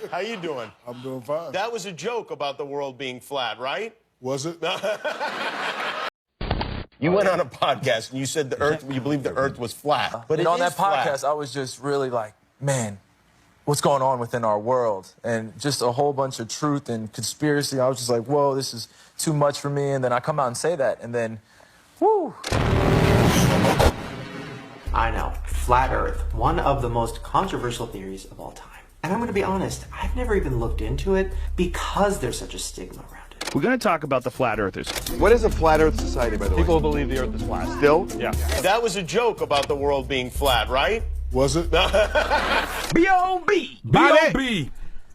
How you doing? I'm doing fine. That was a joke about the world being flat, right? Was it? You went on a podcast and you said you believe the Earth was flat. But on that podcast, I was just really like, man, what's going on within our world? And just a whole bunch of truth and conspiracy. I was just like, whoa, this is too much for me. And then I come out and say that, and then, whoo. I know, flat Earth, one of the most controversial theories of all time. And I'm going to be honest, I've never even looked into it because there's such a stigma around it. We're going to talk about the flat earthers. What is a flat Earth society, by the way? People who believe the Earth is flat. Still? Yeah. That was a joke about the world being flat, right? Was it? B.O.B. B.O.B.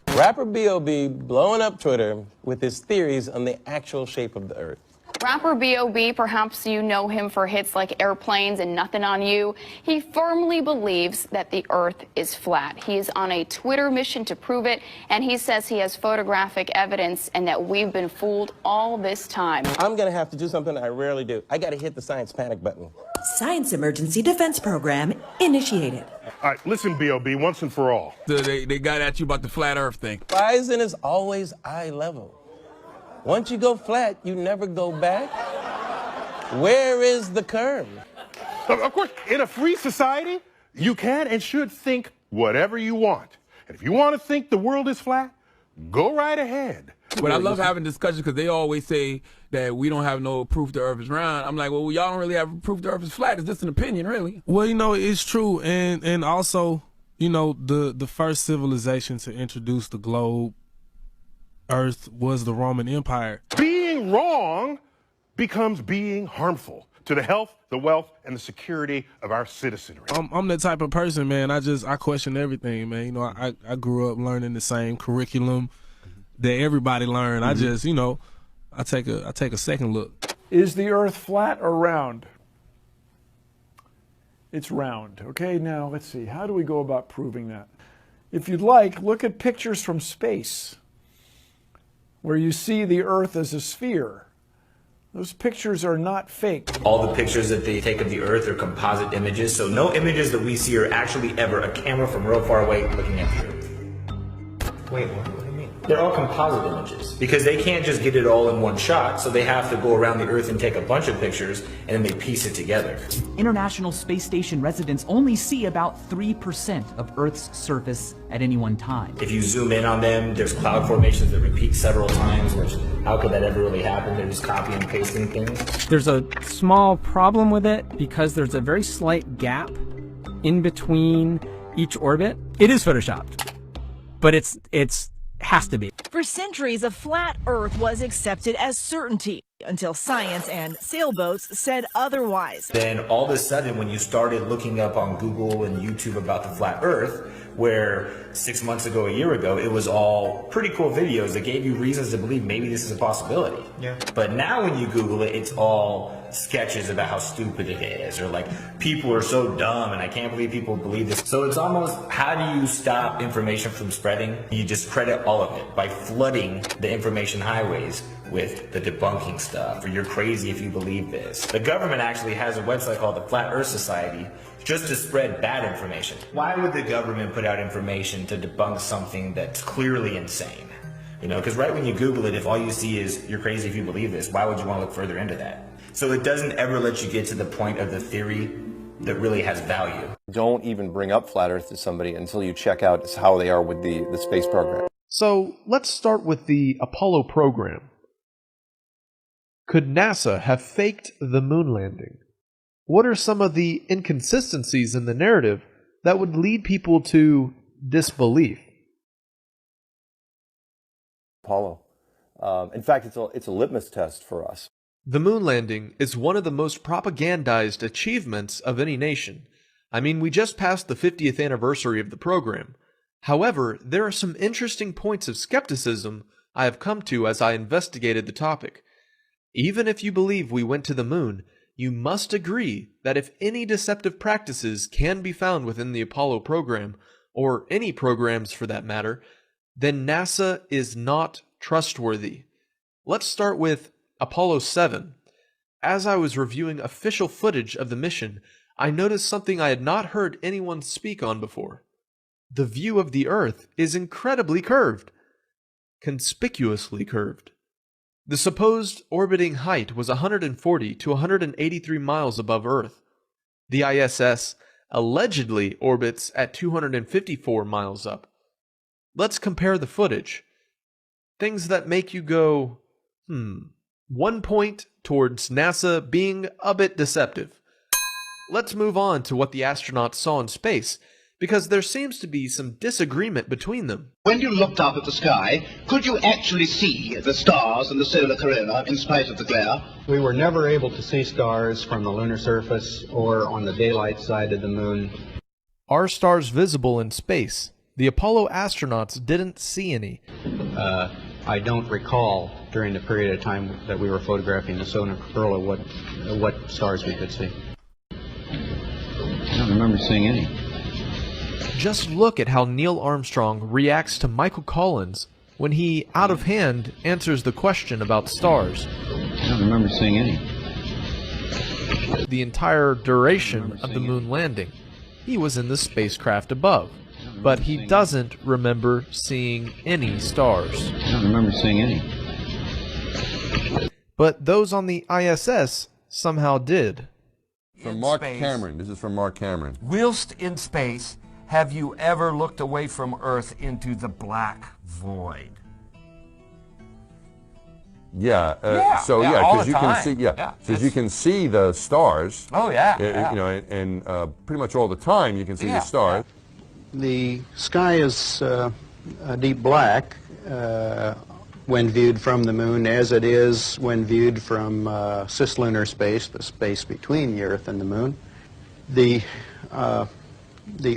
Rapper B.O.B. blowing up Twitter with his theories on the actual shape of the Earth. Rapper B.O.B., perhaps you know him for hits like Airplanes and Nothing on You. He firmly believes that the Earth is flat. He is on a Twitter mission to prove it, and he says he has photographic evidence and that we've been fooled all this time. I'm going to have to do something I rarely do. I got to hit the science panic button. Science Emergency Defense Program initiated. All right, listen, B.O.B., once and for all. They got at you about the flat Earth thing. Rising is always eye level. Once you go flat, you never go back. Where is the curve? Of course, in a free society, you can and should think whatever you want. And if you want to think the world is flat, go right ahead. But I love having discussions because they always say that we don't have no proof the Earth is round. I'm like, well, y'all don't really have proof the Earth is flat. It's just an opinion, really. Well, you know, it's true. And also, you know, the first civilization to introduce the globe Earth was the Roman Empire. Being wrong becomes being harmful to the health, the wealth, and the security of our citizenry. I'm the type of person, man, I question everything, man. You know, I grew up learning the same curriculum that everybody learned. I just, you know, I take a second look. Is the Earth flat or round? It's round. Okay, now let's see. How do we go about proving that? If you'd like, look at pictures from space, where you see the Earth as a sphere. Those pictures are not fake. All the pictures that they take of the Earth are composite images, so no images that we see are actually ever a camera from real far away looking at the Earth. Wait, what do you mean? They're all composite images, because they can't just get it all in one shot, so they have to go around the Earth and take a bunch of pictures, and then they piece it together. International Space Station residents only see about 3% of Earth's surface at any one time. If you zoom in on them, there's cloud formations that repeat several times, which, how could that ever really happen? They're just copying and pasting things. There's a small problem with it because there's a very slight gap in between each orbit. It is photoshopped, but it's has to be. For centuries, a flat Earth was accepted as certainty until science and sailboats said otherwise. Then all of a sudden, when you started looking up on Google and YouTube about the flat Earth, where 6 months ago, a year ago, it was all pretty cool videos that gave you reasons to believe maybe this is a possibility. Yeah. But now when you Google it, it's all sketches about how stupid it is, or like, people are so dumb and I can't believe people believe this. So it's almost, how do you stop information from spreading? You just credit all of it by flooding the information highways with the debunking stuff, or you're crazy if you believe this. The government actually has a website called the Flat Earth Society just to spread bad information. Why would the government put out information to debunk something that's clearly insane? You know, because right when you Google it, if all you see is you're crazy if you believe this, why would you want to look further into that? So it doesn't ever let you get to the point of the theory that really has value. Don't even bring up flat Earth to somebody until you check out how they are with the space program. So let's start with the Apollo program. Could NASA have faked the moon landing? What are some of the inconsistencies in the narrative that would lead people to disbelief? Apollo. In fact, it's a litmus test for us. The moon landing is one of the most propagandized achievements of any nation. I mean, we just passed the 50th anniversary of the program. However, there are some interesting points of skepticism I have come to as I investigated the topic. Even if you believe we went to the moon, you must agree that if any deceptive practices can be found within the Apollo program, or any programs for that matter, then NASA is not trustworthy. Let's start with Apollo 7. As I was reviewing official footage of the mission, I noticed something I had not heard anyone speak on before. the view of the Earth is incredibly curved. Conspicuously curved. The supposed orbiting height was 140 to 183 miles above Earth. The ISS allegedly orbits at 254 miles up. Let's compare the footage. Things that make you go, 1 point towards NASA being a bit deceptive. Let's move on to what the astronauts saw in space, because there seems to be some disagreement between them. When you looked up at the sky, could you actually see the stars and the solar corona in spite of the glare? We were never able to see stars from the lunar surface or on the daylight side of the moon. Are stars visible in space? The Apollo astronauts didn't see any. I don't recall during the period of time that we were photographing the solar corona what stars we could see. I don't remember seeing any. Just look at how Neil Armstrong reacts to Michael Collins when he, out of hand, answers the question about stars. I don't remember seeing any. The entire duration of the moon landing, he was in the spacecraft above, but he doesn't remember seeing any stars. I don't remember seeing any. But those on the ISS somehow did. From Mark Cameron. This is from Mark Cameron. Whilst in space, have you ever looked away from Earth into the black void? Yeah. So because you can see, because you can see the stars. Oh yeah. You know, and pretty much all the time you can see the stars. The sky is deep black when viewed from the moon, as it is when viewed from cislunar space, the space between the Earth and the moon. The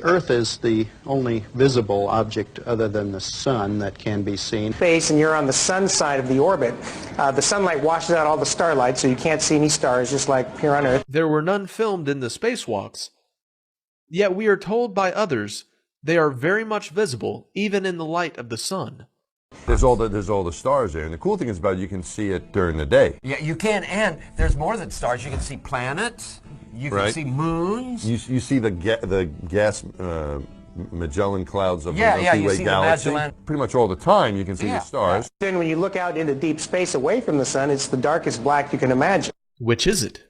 Earth is the only visible object other than the sun that can be seen. Space, and you're on the sun side of the orbit. The sunlight washes out all the starlight, so you can't see any stars, just like here on Earth. There were none filmed in the spacewalks. Yet we are told by others they are very much visible, even in the light of the sun. There's all the stars there, and the cool thing is about it, you can see it during the day. Yeah, you can, and there's more than stars. You can see planets. You can see moons. You see the gas Magellan clouds of the Milky you Way see galaxy. the Magellan. Pretty much all the time you can see the stars. Then when you look out into deep space away from the sun, it's the darkest black you can imagine. Which is it?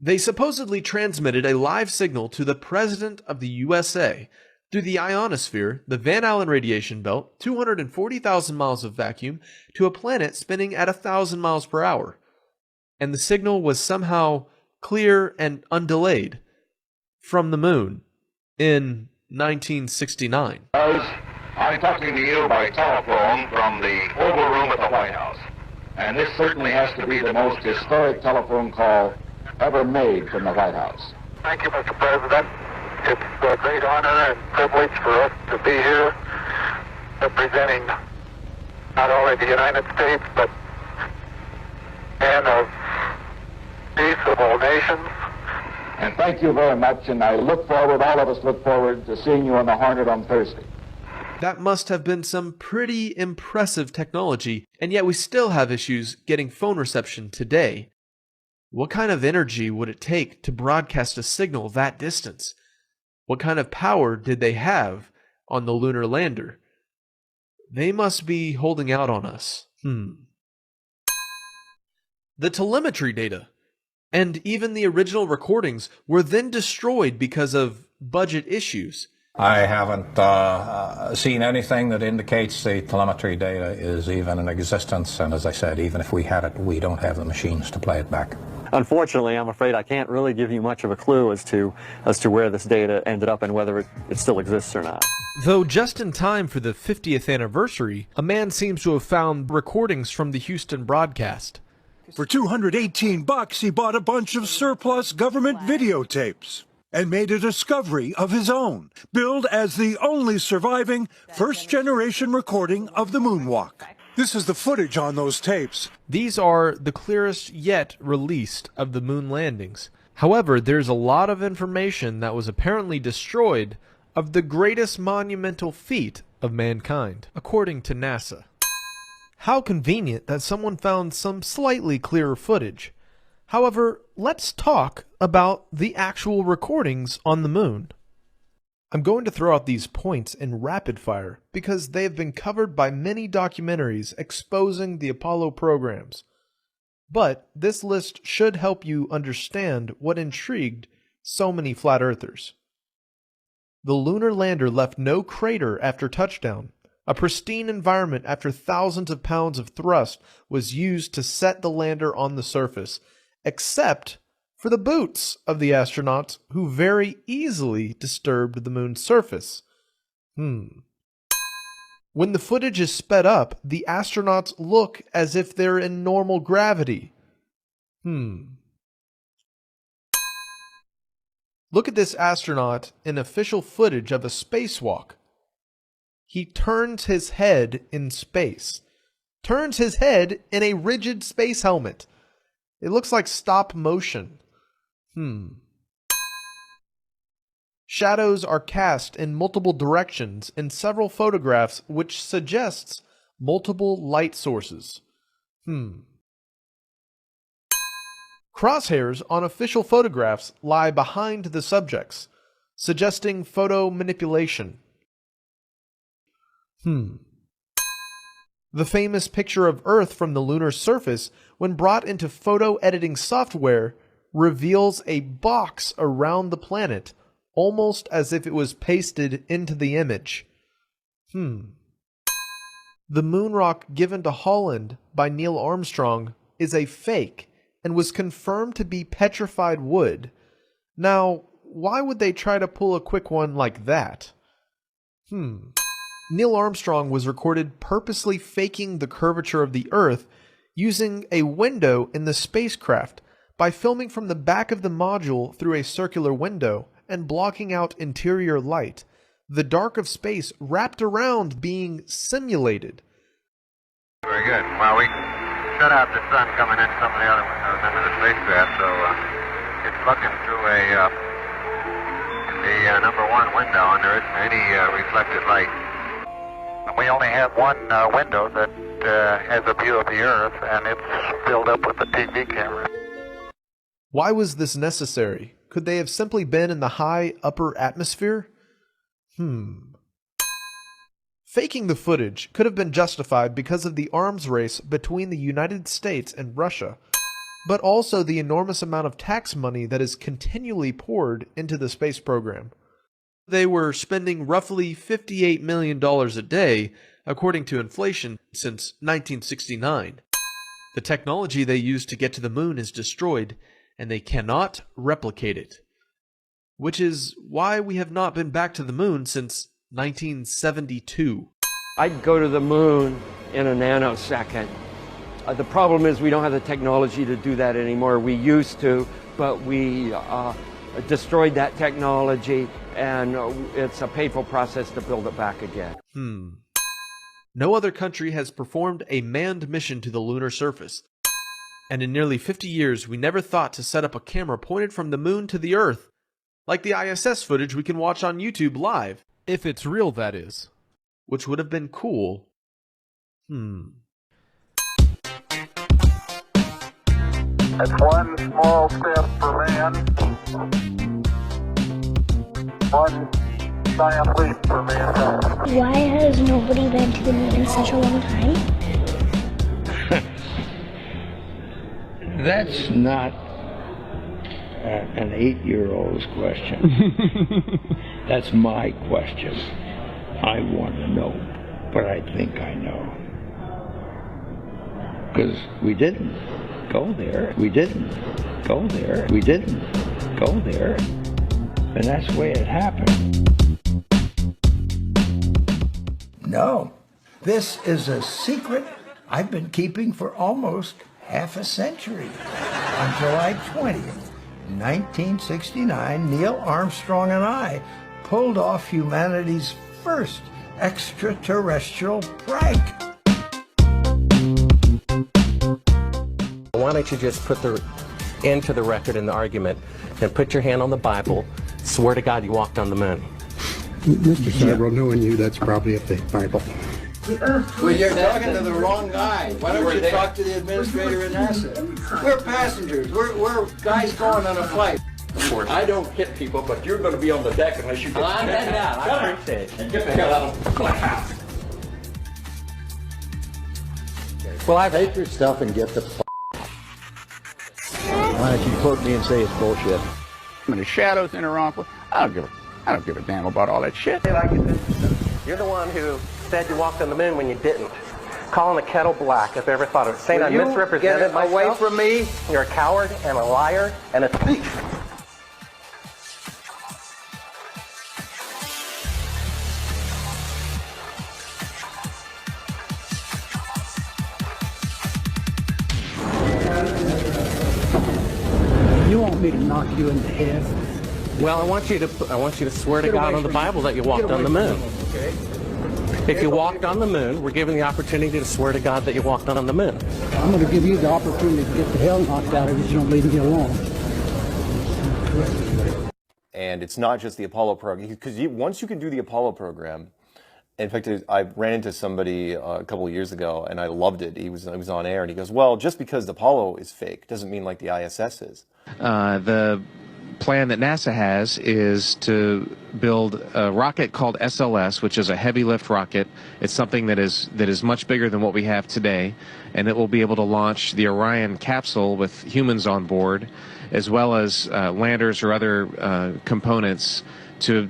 They supposedly transmitted a live signal to the President of the USA through the ionosphere, the Van Allen radiation belt, 240,000 miles of vacuum, to a planet spinning at 1,000 miles per hour. And the signal was somehow clear and undelayed from the moon in 1969. I'm talking to you by telephone from the Oval Room at the White House. And this certainly has to be the most historic telephone call ever made from the White House. Thank you, Mr. President. It's a great honor and privilege for us to be here representing not only the United States, but men of peace of all nations. And thank you very much, and I look forward, all of us look forward to seeing you on the Hornet on Thursday. That must have been some pretty impressive technology, and yet we still have issues getting phone reception today. What kind of energy would it take to broadcast a signal that distance? What kind of power did they have on the lunar lander? They must be holding out on us. The telemetry data, and even the original recordings, were then destroyed because of budget issues. I haven't seen anything that indicates the telemetry data is even in existence, and as I said, even if we had it, we don't have the machines to play it back. Unfortunately, I'm afraid I can't really give you much of a clue as to where this data ended up and whether it still exists or not. Though just in time for the 50th anniversary, a man seems to have found recordings from the Houston broadcast. For $218, he bought a bunch of surplus government videotapes and made a discovery of his own, billed as the only surviving first-generation recording of the moonwalk. This is the footage on those tapes. These are the clearest yet released of the moon landings. However, there's a lot of information that was apparently destroyed of the greatest monumental feat of mankind, according to NASA. How convenient that someone found some slightly clearer footage. However, let's talk about the actual recordings on the moon. I'm going to throw out these points in rapid fire because they have been covered by many documentaries exposing the Apollo programs. But this list should help you understand what intrigued so many flat earthers. The lunar lander left no crater after touchdown. A pristine environment after thousands of pounds of thrust was used to set the lander on the surface, except for the boots of the astronauts who very easily disturbed the moon's surface. When the footage is sped up, the astronauts look as if they're in normal gravity. Look at this astronaut in official footage of a spacewalk. He turns his head in space. Turns his head in a rigid space helmet. It looks like stop motion. Shadows are cast in multiple directions in several photographs, which suggests multiple light sources. Crosshairs on official photographs lie behind the subjects, suggesting photo manipulation. The famous picture of Earth from the lunar surface, when brought into photo editing software, reveals a box around the planet, almost as if it was pasted into the image. The moon rock given to Holland by Neil Armstrong is a fake and was confirmed to be petrified wood. Now, why would they try to pull a quick one like that? Neil Armstrong was recorded purposely faking the curvature of the Earth using a window in the spacecraft by filming from the back of the module through a circular window and blocking out interior light, the dark of space wrapped around being simulated. Very good. Well, we shut out the sun coming in some of the other windows into the spacecraft, so it's looking through the number one window, and there isn't any reflected light. We only have one window that has a view of the Earth, and it's filled up with the TV camera. Why was this necessary? Could they have simply been in the high upper atmosphere? Faking the footage could have been justified because of the arms race between the United States and Russia, but also the enormous amount of tax money that is continually poured into the space program. They were spending roughly $58 million a day, according to inflation, since 1969. The technology they used to get to the moon is destroyed, and they cannot replicate it. Which is why we have not been back to the moon since 1972. I'd go to the moon in a nanosecond. The problem is we don't have the technology to do that anymore. We used to, but we destroyed that technology, and it's a painful process to build it back again. No other country has performed a manned mission to the lunar surface. And in nearly 50 years, we never thought to set up a camera pointed from the moon to the Earth, like the ISS footage we can watch on YouTube live. If it's real, that is. Which would have been cool. That's one small step for man, one giant leap for mankind. Why has nobody been to the moon in such a long time? That's not an 8-year-old's question. That's my question. I want to know, but I think I know. Because we didn't go there. We didn't go there. We didn't go there. And that's the way it happened. No, this is a secret I've been keeping for almost half a century. On July 20th, 1969, Neil Armstrong and I pulled off humanity's first extraterrestrial prank. Why don't you just put the end to the record in the argument and put your hand on the Bible, swear to God you walked on the moon. Mr. Seibel, knowing you, that's probably a fake Bible. Well, you're talking to the wrong guy. Why don't you talk to the administrator at NASA? We're passengers. We're guys going on a flight. course. I don't hit people, but you're going to be on the deck unless you get I'm heading out. I appreciate it. And get the hell out of my house. Well, I take your stuff and get the Why don't you quote me and say it's bullshit? When the shadows in her uncle, I don't give a damn about all that shit. You're the one who said you walked on the moon when you didn't. Calling the kettle black, if I ever thought of it. Saying I misrepresented myself. Away from me. You're a coward and a liar and a thief. You want me to knock you in the head? Well, I want you to swear to God on the Bible that you walked on the moon. Okay. If you walked on the moon, we're given the opportunity to swear to God that you walked on the moon. I'm going to give you the opportunity to get the hell knocked out of you if you don't leave me alone. And it's not just the Apollo program, because once you can do the Apollo program, in fact, I ran into somebody a couple of years ago, and I loved it. He was on air, and he goes, well, just because the Apollo is fake doesn't mean like the ISS is. The plan that NASA has is to build a rocket called SLS, which is a heavy lift rocket. It's something that is much bigger than what we have today, and it will be able to launch the Orion capsule with humans on board, as well as landers or other components to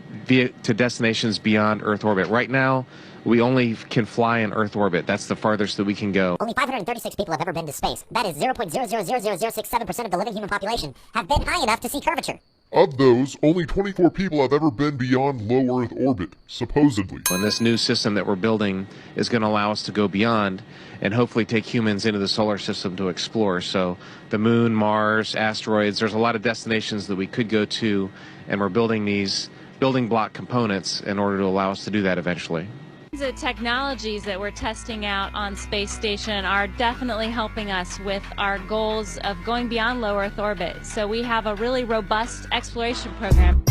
destinations beyond Earth orbit. Right now, we only can fly in Earth orbit. That's the farthest that we can go. Only 536 people have ever been to space. That is 0.0000067% of the living human population have been high enough to see curvature. Of those, only 24 people have ever been beyond low Earth orbit, supposedly. And this new system that we're building is going to allow us to go beyond and hopefully take humans into the solar system to explore. So the moon, Mars, asteroids, there's a lot of destinations that we could go to, and we're building these building block components in order to allow us to do that eventually. The technologies that we're testing out on Space Station are definitely helping us with our goals of going beyond low Earth orbit. So we have a really robust exploration program.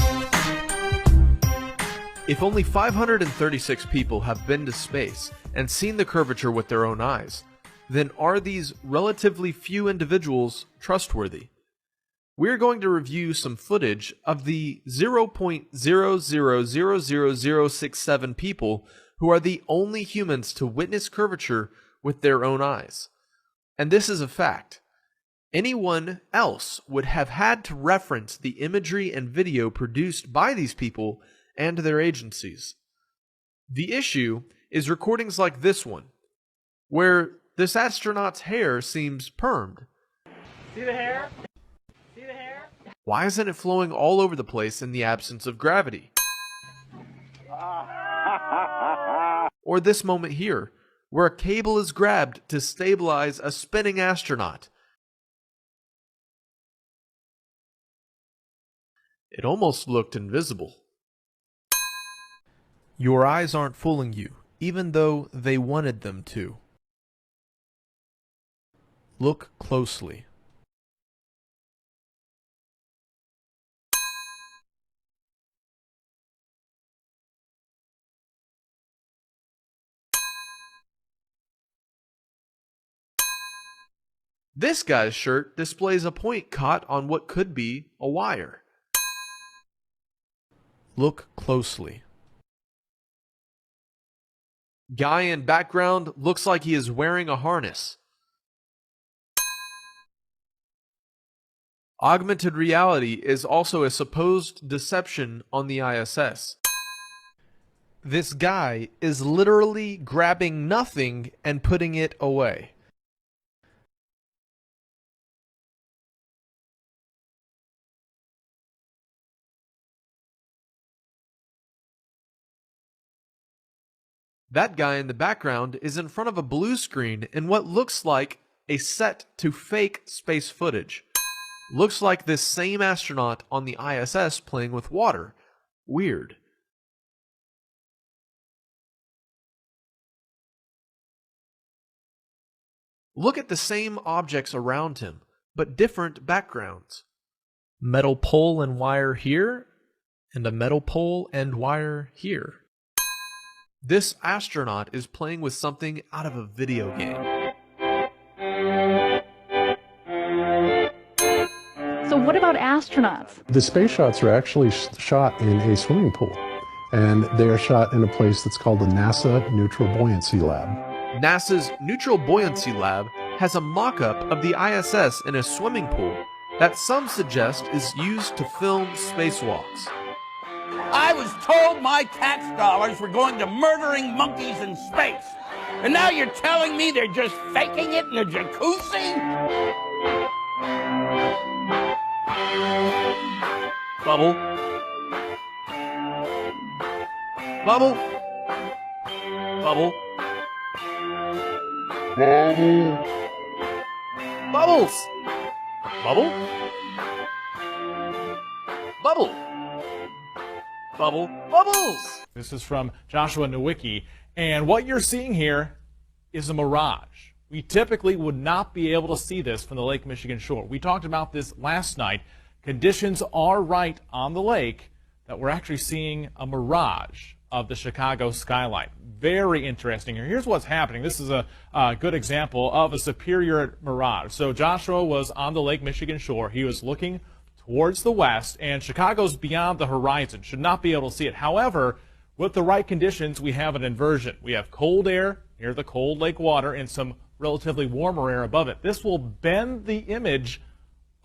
If only 536 people have been to space and seen the curvature with their own eyes, then are these relatively few individuals trustworthy? We're going to review some footage of the 0.0000067 people who are the only humans to witness curvature with their own eyes. And this is a fact. Anyone else would have had to reference the imagery and video produced by these people and their agencies. The issue is recordings like this one, where this astronaut's hair seems permed. See the hair? See the hair? Why isn't it flowing all over the place in the absence of gravity? Or this moment here, where a cable is grabbed to stabilize a spinning astronaut. It almost looked invisible. Your eyes aren't fooling you, even though they wanted them to. Look closely. This guy's shirt displays a point caught on what could be a wire. Look closely. Guy in background looks like he is wearing a harness. Augmented reality is also a supposed deception on the ISS. This guy is literally grabbing nothing and putting it away. That guy in the background is in front of a blue screen in what looks like a set to fake space footage. Looks like this same astronaut on the ISS playing with water. Weird. Look at the same objects around him, but different backgrounds. Metal pole and wire here, and a metal pole and wire here. This astronaut is playing with something out of a video game. So what about astronauts? The space shots are actually shot in a swimming pool, and they are shot in a place that's called the NASA Neutral Buoyancy Lab. NASA's Neutral Buoyancy Lab has a mock-up of the ISS in a swimming pool that some suggest is used to film spacewalks. I was told my tax dollars were going to murdering monkeys in space. And now you're telling me they're just faking it in a jacuzzi? Bubble. Bubble. Bubble. Bubble. Bubbles. Bubble. Bubble. Bubble. Bubbles. This is from Joshua Nowicki, and what you're seeing here is a mirage. We typically would not be able to see this from the Lake Michigan shore. We talked about this last night. Conditions are right on the lake that we're actually seeing a mirage of the Chicago skyline. Very interesting here. Here's what's happening. This is a good example of a superior mirage. So Joshua was on the Lake Michigan shore. He was looking towards the west, and Chicago's beyond the horizon. Should not be able to see it. However, with the right conditions, we have an inversion. We have cold air near the cold lake water and some relatively warmer air above it. This will bend the image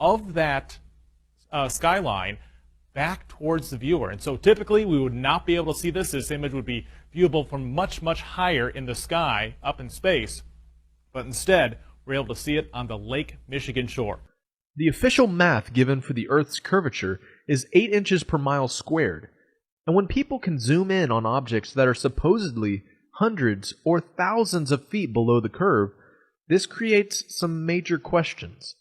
of that skyline back towards the viewer. And so typically we would not be able to see this. This image would be viewable from much, much higher in the sky, up in space. But instead, we're able to see it on the Lake Michigan shore. The official math given for the Earth's curvature is 8 inches per mile squared. And when people can zoom in on objects that are supposedly hundreds or thousands of feet below the curve, this creates some major questions.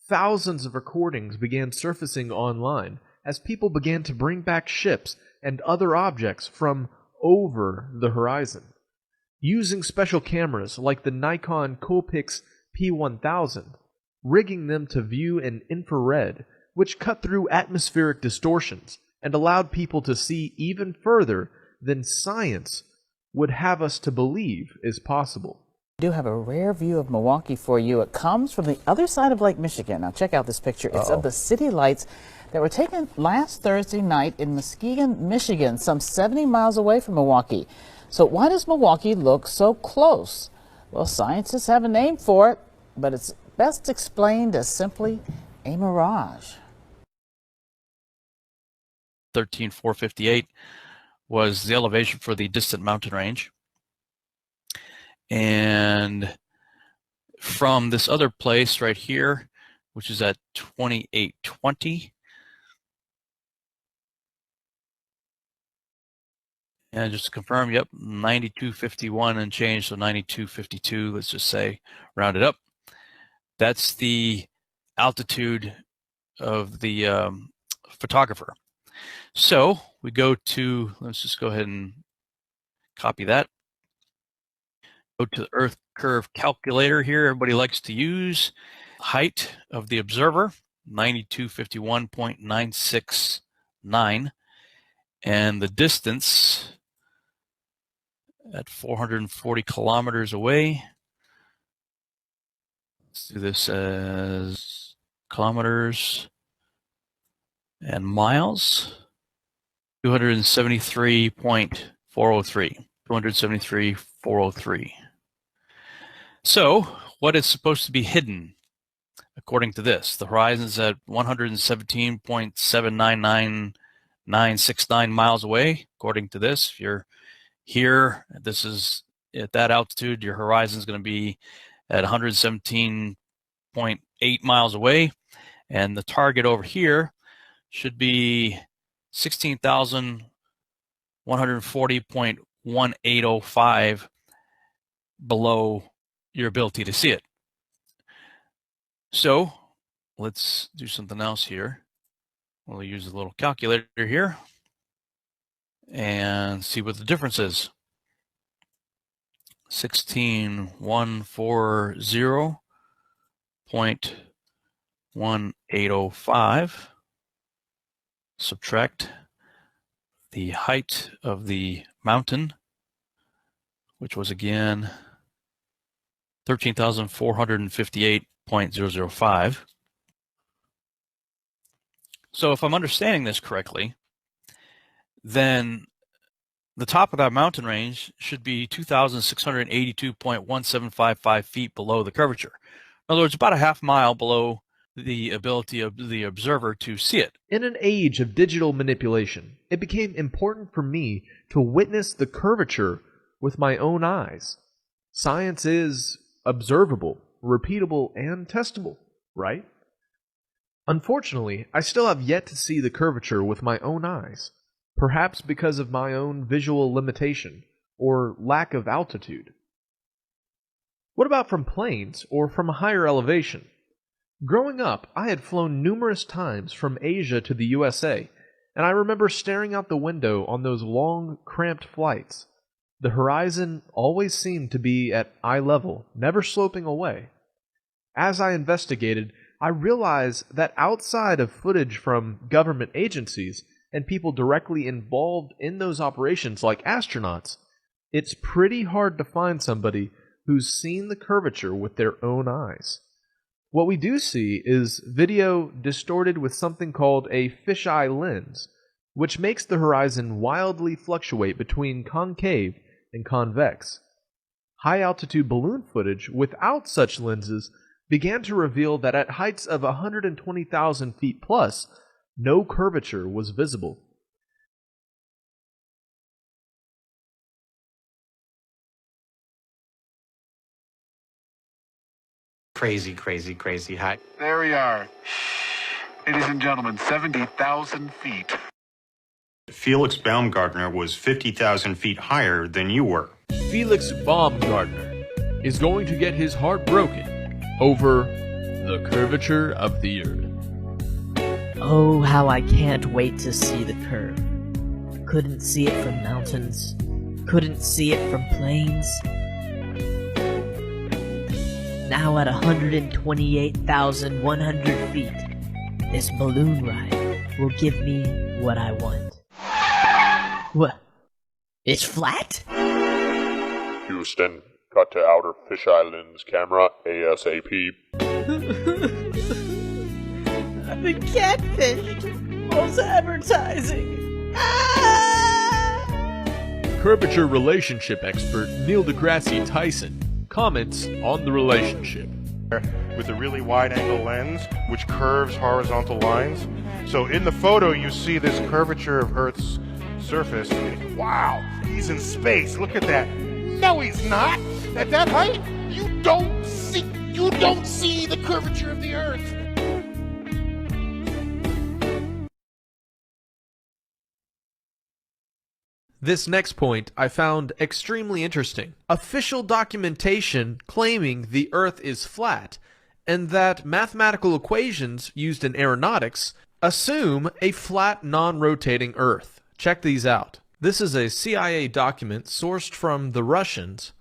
Thousands of recordings began surfacing online as people began to bring back ships and other objects from over the horizon. Using special cameras like the Nikon Coolpix P1000, rigging them to view in infrared, which cut through atmospheric distortions and allowed people to see even further than science would have us to believe is possible. We do have a rare view of Milwaukee for you. It comes from the other side of Lake Michigan. Now check out this picture. It's of the city lights that were taken last Thursday night in Muskegon, Michigan, some 70 miles away from Milwaukee. So why does Milwaukee look so close? Well, scientists have a name for it, but it's best explained as simply a mirage. 13458 was the elevation for the distant mountain range. And from this other place right here, which is at 2820, and just to confirm, yep, 9251 and change, so 9252, let's just say, round it up. That's the altitude of the photographer. So we go to, let's just go ahead and copy that. Go to the Earth curve calculator here. Everybody likes to use height of the observer, 9251.969, and the distance at 440 kilometers away. Let's do this as kilometers and miles. 273.403. 273.403. So, what is supposed to be hidden, according to this? The horizon's at 117.799969 miles away, according to this. If you're here, this is at that altitude, your horizon's going to be at 117.8 miles away, and the target over here should be 16,140.1805 below your ability to see it. So let's do something else here. We'll use a little calculator here and see what the difference is. 16,140.1805. Subtract the height of the mountain, which was again 13,458.005. So if I'm understanding this correctly, then the top of that mountain range should be 2,682.1755 feet below the curvature. In other words, about a half mile below the ability of the observer to see it. In an age of digital manipulation, it became important for me to witness the curvature with my own eyes. Science is observable, repeatable, and testable, right? Unfortunately, I still have yet to see the curvature with my own eyes, perhaps because of my own visual limitation or lack of altitude. What about from planes or from a higher elevation? Growing up, I had flown numerous times from Asia to the USA, and I remember staring out the window on those long, cramped flights. The horizon always seemed to be at eye level, never sloping away. As I investigated, I realized that outside of footage from government agencies and people directly involved in those operations like astronauts, it's pretty hard to find somebody who's seen the curvature with their own eyes. What we do see is video distorted with something called a fisheye lens, which makes the horizon wildly fluctuate between concave and convex. High-altitude balloon footage without such lenses began to reveal that at heights of 120,000 feet plus, no curvature was visible. Crazy, crazy, crazy high. There we are. Ladies and gentlemen, 70,000 feet. Felix Baumgartner was 50,000 feet higher than you were. Felix Baumgartner is going to get his heart broken over the curvature of the Earth. Oh, how I can't wait to see the curve. Couldn't see it from mountains. Couldn't see it from plains. Now at 128,100 feet, this balloon ride will give me what I want. What? It's flat? Houston, cut to outer fisheye lens camera ASAP. I've been catfished. False advertising. Curvature relationship expert Neil deGrasse Tyson comments on the relationship. With a really wide-angle lens, which curves horizontal lines. So in the photo, you see this curvature of Earth's surface. Wow, he's in space. Look at that. No, he's not. At that height, you don't see the curvature of the Earth. This next point I found extremely interesting. Official documentation claiming the Earth is flat, and that mathematical equations used in aeronautics assume a flat, non-rotating Earth. Check these out. This is a CIA document sourced from the Russians,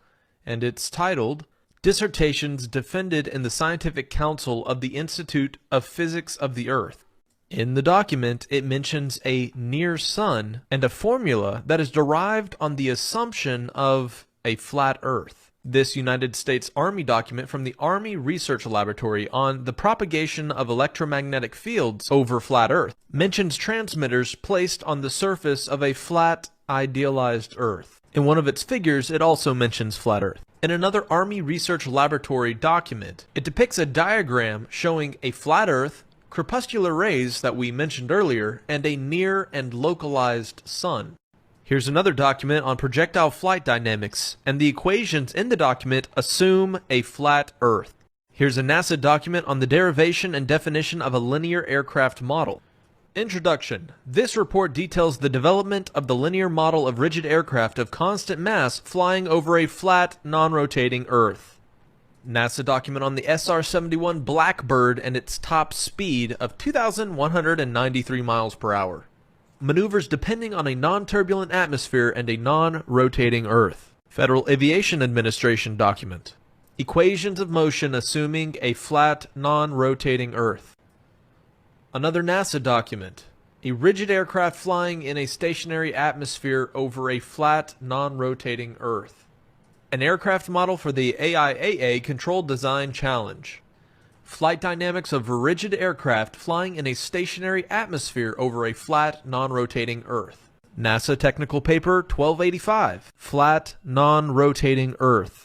and it's titled Dissertations Defended in the Scientific Council of the Institute of Physics of the Earth. In the document, it mentions a near sun and a formula that is derived on the assumption of a flat Earth. This United States Army document from the Army Research Laboratory on the propagation of electromagnetic fields over flat Earth mentions transmitters placed on the surface of a flat, idealized Earth. In one of its figures, it also mentions flat Earth. In another Army Research Laboratory document, it depicts a diagram showing a flat Earth, crepuscular rays that we mentioned earlier, and a near and localized sun. Here's another document on projectile flight dynamics, and the equations in the document assume a flat Earth. Here's a NASA document on the derivation and definition of a linear aircraft model. Introduction. This report details the development of the linear model of rigid aircraft of constant mass flying over a flat, non-rotating Earth. NASA document on the SR-71 Blackbird and its top speed of 2,193 miles per hour. Maneuvers depending on a non-turbulent atmosphere and a non-rotating Earth. Federal Aviation Administration document. Equations of motion assuming a flat, non-rotating Earth. Another NASA document. A rigid aircraft flying in a stationary atmosphere over a flat, non-rotating Earth. An aircraft model for the AIAA Controlled Design Challenge. Flight dynamics of a rigid aircraft flying in a stationary atmosphere over a flat, non-rotating Earth. NASA Technical Paper 1285. Flat, non-rotating Earth.